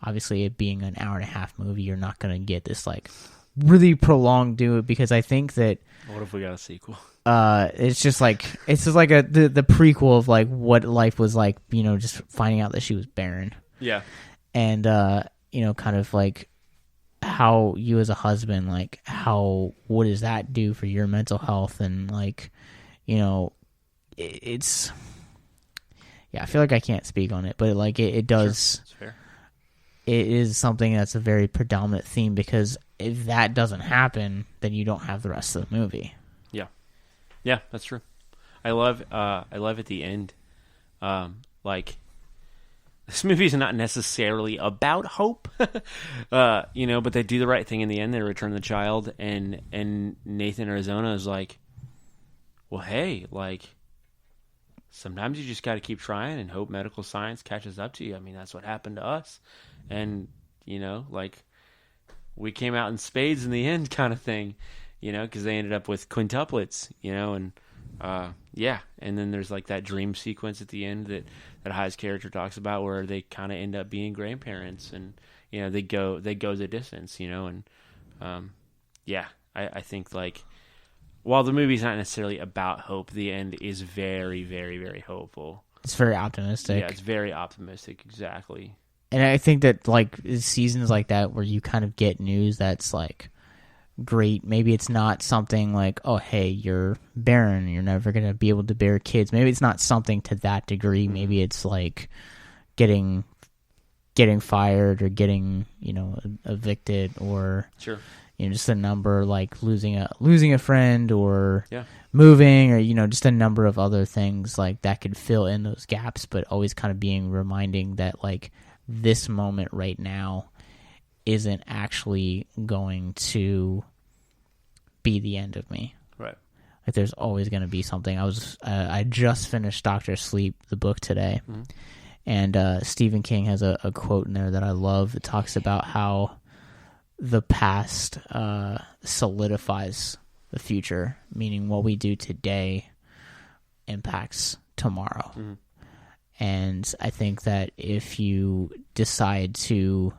obviously it being an hour and a half movie, you're not going to get this like really prolonged do it because I think that... What if we got a sequel? It's just like the prequel of like what life was like, just finding out that she was barren. Yeah. And, kind of like... how you as a husband, like what does that do for your mental health? And like, it's, I feel like I can't speak on it, but like it does. Sure. That's fair. it is something that's a very predominant theme, because if that doesn't happen, then you don't have the rest of the movie. Yeah, that's true. I love at the end, like, this movie is not necessarily about hope, but they do the right thing in the end. They return the child, and Nathan Arizona is like, well, hey, like, sometimes you just got to keep trying and hope medical science catches up to you. I mean, that's what happened to us, and like, we came out in spades in the end, kind of thing, because they ended up with quintuplets, and and then there's like that dream sequence at the end that High's character talks about, where they kind of end up being grandparents, and they go the distance, and I think, like, while the movie's not necessarily about hope, the end is very, very, very hopeful. It's very optimistic. Yeah, it's very optimistic, exactly. And I think that, like, seasons like that where you kind of get news that's like great. Maybe it's not something like, oh, hey, you're barren, you're never going to be able to bear kids. Maybe it's not something to that degree. Mm-hmm. Maybe it's like getting fired, or getting, evicted, or sure, just a number, like losing a friend, or moving, or just a number of other things like that could fill in those gaps, but always kind of being reminding that, like, this moment right now isn't actually going to be the end of me. Right. Like, there's always going to be something. I just finished Dr. Sleep, the book, today. Mm-hmm. And Stephen King has a quote in there that I love. It talks about how the past solidifies the future, meaning what we do today impacts tomorrow. Mm-hmm. And I think that if you decide to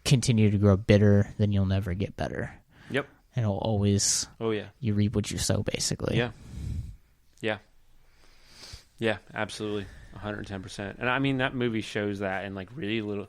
continue to grow bitter, then you'll never get better. Yep. And it'll always... Oh, yeah. You reap what you sow, basically. Yeah. Yeah. Yeah, absolutely. 110%. And I mean, that movie shows that in, like, really little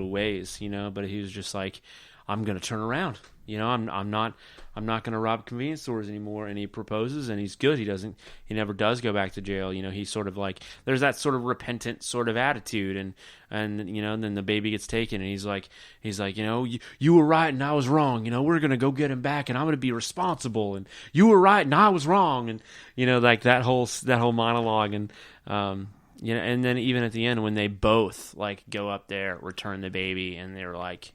ways, but he was just like, I'm going to turn around. I'm not going to rob convenience stores anymore. And he proposes, and he's good. He never does go back to jail. He's sort of like, there's that sort of repentant sort of attitude, and then the baby gets taken, and he's like, you were right and I was wrong. We're going to go get him back, and I'm going to be responsible, and you were right and I was wrong. And, like that whole monologue. And, and then even at the end, when they both, like, go up there, return the baby, and they're like,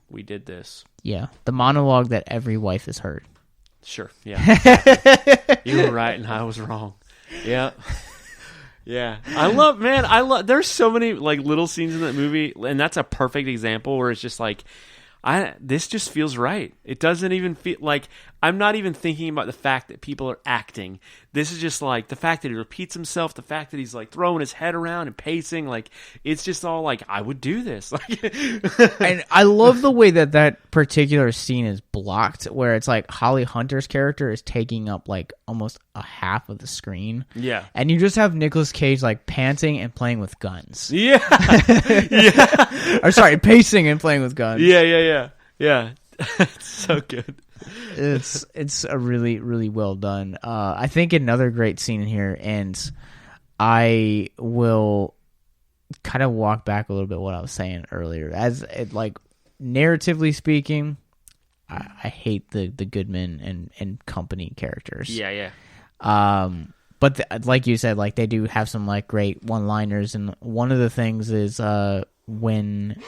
we did this. Yeah, the monologue that every wife has heard. Sure, yeah. You were right and I was wrong. Yeah. Yeah. I love, there's so many, like, little scenes in that movie, and that's a perfect example where it's just like, this just feels right. It doesn't even feel like, I'm not even thinking about the fact that people are acting. This is just like the fact that he repeats himself, the fact that he's like throwing his head around and pacing, like, it's just all like, I would do this. And I love the way that particular scene is blocked, where it's like Holly Hunter's character is taking up like almost a half of the screen. Yeah. And you just have Nicolas Cage like panting and playing with guns. Yeah. Yeah. Or sorry, pacing and playing with guns. Yeah. It's so good. It's a really, really well done. I think another great scene in here, and I will kind of walk back a little bit what I was saying earlier. As it, like, narratively speaking, I hate the Goodman and company characters. Yeah. But like you said, like, they do have some like great one-liners, and one of the things is when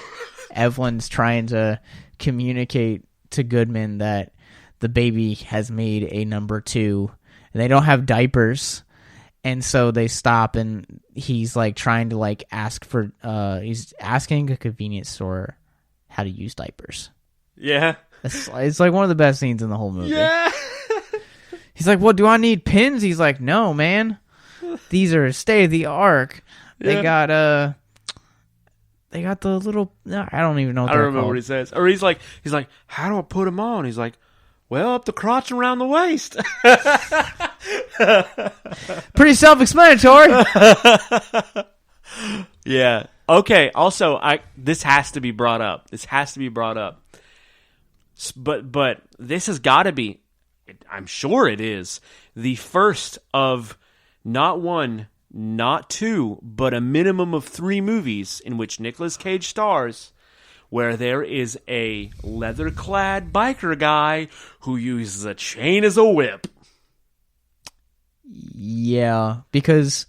Evelyn's trying to communicate to Goodman that the baby has made a number 2, and they don't have diapers, and so they stop, and he's like trying to like ask for he's asking a convenience store how to use diapers. Yeah, it's like one of the best scenes in the whole movie. Yeah. He's like, well, do I need pins? He's like, no, man, these are state of the art. They got the little, I don't even know what I they're don't remember called. what he says. Or he's like, how do I put them on? He's like, well, up the crotch and around the waist. Pretty self-explanatory. Yeah. Okay. Also, this has to be brought up. But this has got to be, I'm sure it is, the first of not 1, not 2, but a minimum of 3 movies in which Nicolas Cage stars, where there is a leather-clad biker guy who uses a chain as a whip. Yeah, because...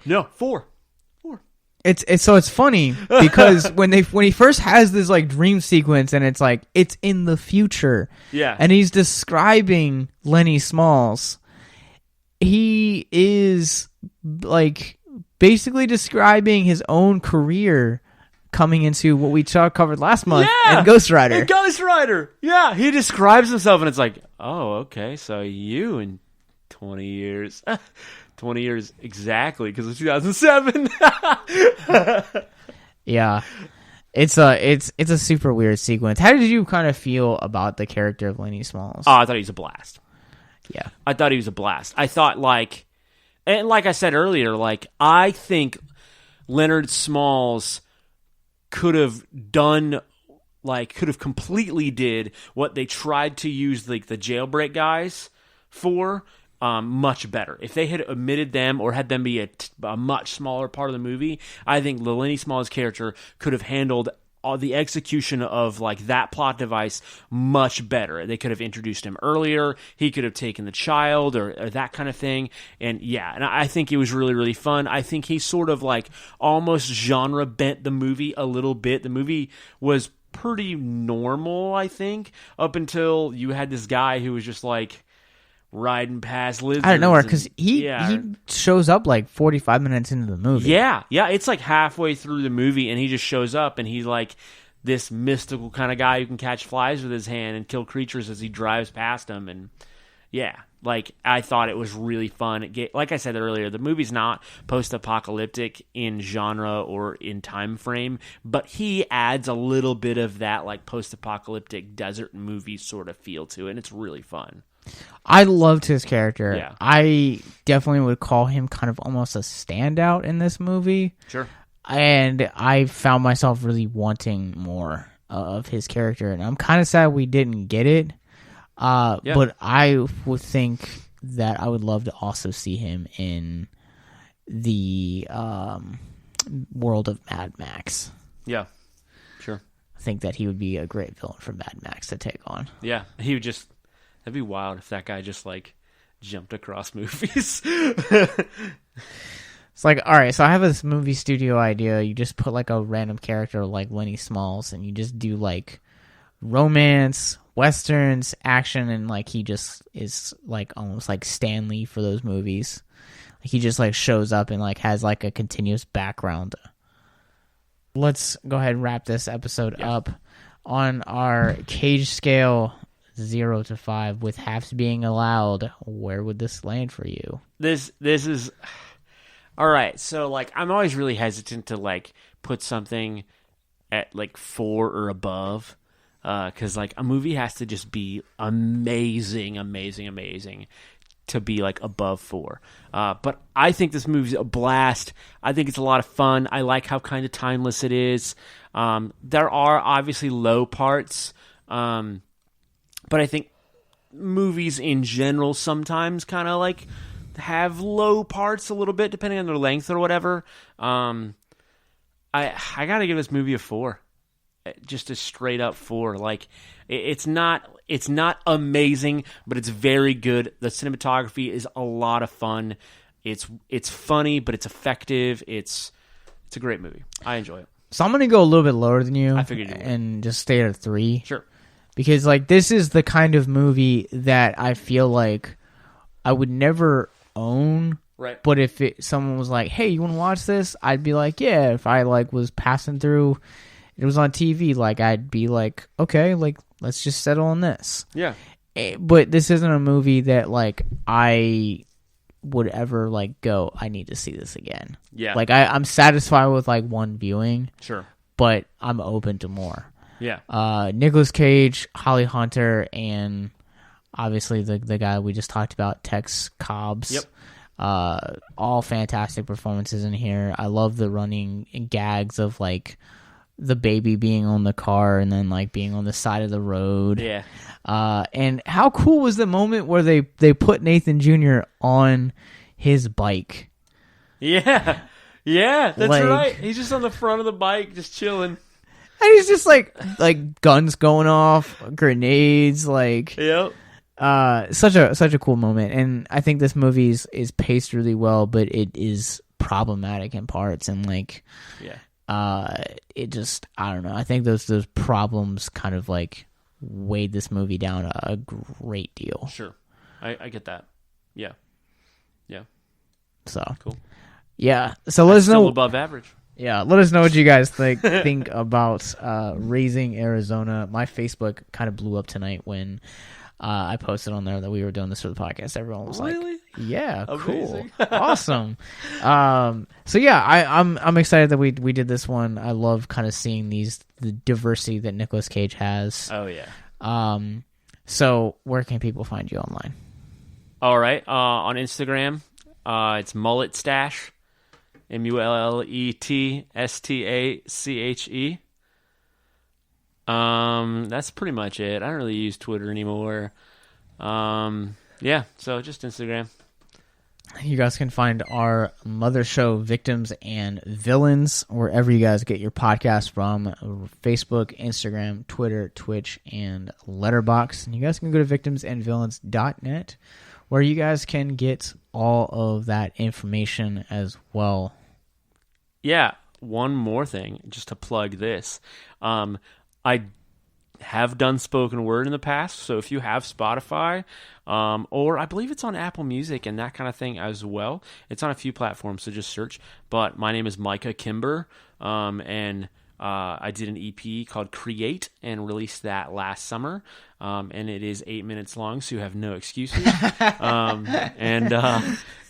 No, 4. It's funny because when he first has this like dream sequence and it's like it's in the future. Yeah. And he's describing Lenny Smalls. He is like basically describing his own career coming into what we covered last month in Ghost Rider. In Ghost Rider. Yeah, he describes himself and it's like, "Oh, okay, so you in 20 years." 20 years exactly, because it's 2007. Yeah, it's a super weird sequence. How did you kind of feel about the character of Lenny Smalls? Oh, I thought he was a blast. Yeah, I thought he was a blast. I thought and like I said earlier, I think Leonard Smalls could have completely did what they tried to use the jailbreak guys for. Much better. If they had omitted them or had them be a much smaller part of the movie, I think the Lenny Smalls character could have handled the execution of that plot device much better. They could have introduced him earlier. He could have taken the child or that kind of thing. And I think it was really, really fun. I think he sort of almost genre bent the movie a little bit. The movie was pretty normal, I think, up until you had this guy who was just riding past lizards. I don't know where, because he shows up 45 minutes into the movie. Yeah, it's halfway through the movie, and he just shows up, and he's this mystical kind of guy who can catch flies with his hand and kill creatures as he drives past them. And I thought it was really fun. Like I said earlier, the movie's not post-apocalyptic in genre or in time frame, but he adds a little bit of that post-apocalyptic desert movie sort of feel to it, and it's really fun. I loved his character. Yeah. I definitely would call him kind of almost a standout in this movie. Sure. And I found myself really wanting more of his character. And I'm kind of sad we didn't get it. But I would think that I would love to also see him in the world of Mad Max. Yeah, sure. I think that he would be a great villain for Mad Max to take on. Yeah, he would just... That'd be wild if that guy just jumped across movies. It's all right, so I have this movie studio idea. You just put a random character like Lenny Smalls, and you just do romance, westerns, action, and he just is almost like Stan Lee for those movies. He just shows up and has a continuous background. Let's go ahead and wrap this episode up on our Cage scale. 0 to 5 with halves being allowed. Where would this land for you? This is all right. So I'm always really hesitant to put something at 4 or above, because a movie has to just be amazing to be above 4. But I think this movie's a blast. I think it's a lot of fun. I like how kind of timeless it is. There are obviously low parts. But I think movies in general sometimes kind of have low parts a little bit, depending on their length or whatever. I gotta give this movie a 4, just a straight up 4. It's not amazing, but it's very good. The cinematography is a lot of fun. It's funny, but it's effective. It's a great movie. I enjoy it. So I'm gonna go a little bit lower than you. I figured you would. And just stay at a 3. Sure. Because this is the kind of movie that I feel I would never own. Right. But if someone was like, "Hey, you want to watch this?" I'd be like, "Yeah." If I was passing through, it was on TV. I'd be like, "Okay, let's just settle on this." Yeah. But this isn't a movie that I would ever go, "I need to see this again." Yeah. I'm satisfied with one viewing. Sure. But I'm open to more. Yeah. Nicolas Cage, Holly Hunter, and obviously the guy we just talked about, Tex Cobbs. Yep. All fantastic performances in here. I love the running gags of the baby being on the car and then being on the side of the road. Yeah. And how cool was the moment where they put Nathan Jr. on his bike? Yeah. Yeah, that's Like- right. He's just on the front of the bike, just chilling. And he's just like guns going off, grenades, like Yep. such a cool moment. And I think this movie is paced really well, but it is problematic in parts, and like it just, I don't know. I think those problems kind of like weighed this movie down a great deal. Sure. I get that. Yeah. Yeah. So Cool. yeah. So let us Still know. above average. Yeah, let us know what you guys think about Raising Arizona. My Facebook kind of blew up tonight when I posted on there that we were doing this for the podcast. Everyone was like, "Yeah, cool, awesome." So yeah, I'm excited that we did this one. I love kind of seeing the diversity that Nicolas Cage has. Oh yeah. So where can people find you online? All right. On Instagram, it's Mullet Stash. MULLETSTACHE. That's pretty much it. I don't really use Twitter anymore. Yeah, so just Instagram. You guys can find our mother show, Victims and Villains, wherever you guys get your podcast from: Facebook, Instagram, Twitter, Twitch, and Letterboxd. And you guys can go to victimsandvillains.net, where you guys can get all of that information as well. Yeah, one more thing, just to plug this. I have done spoken word in the past, so if you have Spotify, or I believe it's on Apple Music and that kind of thing as well. It's on a few platforms, so just search. But my name is Micah Kimber, and I did an EP called Create and released that last summer, and it is 8 minutes long, so you have no excuses.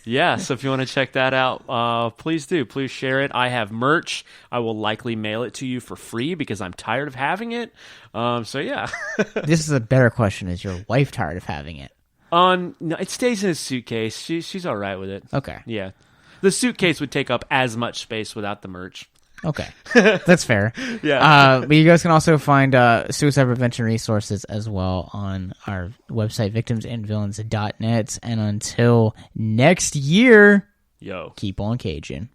Yeah, so if you want to check that out, please do. Please share it. I have merch. I will likely mail it to you for free because I'm tired of having it. So yeah. This is a better question. Is your wife tired of having it? No, it stays in his suitcase. She's all right with it. Okay. Yeah. The suitcase would take up as much space without the merch. Okay. That's fair. Yeah. But you guys can also find suicide prevention resources as well on our website, victimsandvillains.net. And until next year, Yo. keep on caging.